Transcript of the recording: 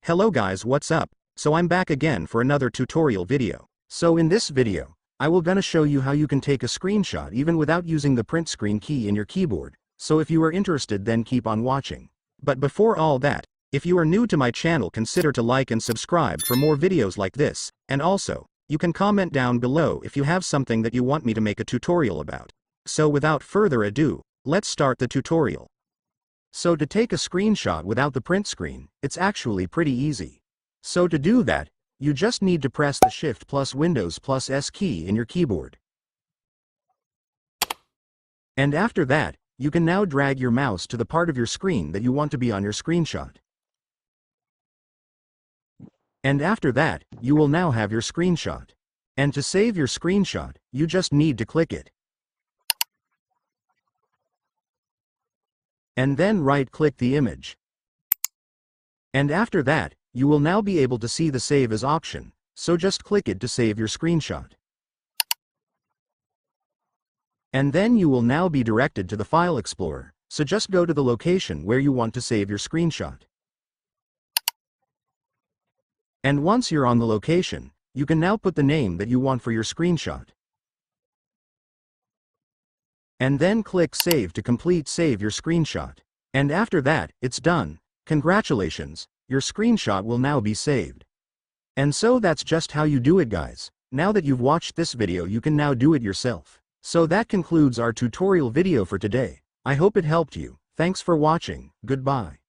Hello guys, what's up? So I'm back again for another tutorial video. So in this video, I will gonna show you how you can take a screenshot even without using the print screen key in your keyboard. So if you are interested, then keep on watching. But before all that, if you are new to my channel, consider to like and subscribe for more videos like this, and also, you can comment down below if you have something that you want me to make a tutorial about. So without further ado, let's start the tutorial. So to take a screenshot without the print screen, it's actually pretty easy. So to do that, you just need to press the Shift plus Windows plus S key in your keyboard. And after that, you can now drag your mouse to the part of your screen that you want to be on your screenshot. And after that, you will now have your screenshot. And to save your screenshot, you just need to click it. And then right-click the image. And after that, you will now be able to see the Save As option, so just click it to save your screenshot. And then you will now be directed to the File Explorer, so just go to the location where you want to save your screenshot. And once you're on the location, you can now put the name that you want for your screenshot. And then click Save to save your screenshot. And after that, it's done. Congratulations, your screenshot will now be saved. And so that's just how you do it, guys. Now that you've watched this video, you can now do it yourself. So that concludes our tutorial video for today. I hope it helped you. Thanks for watching. Goodbye.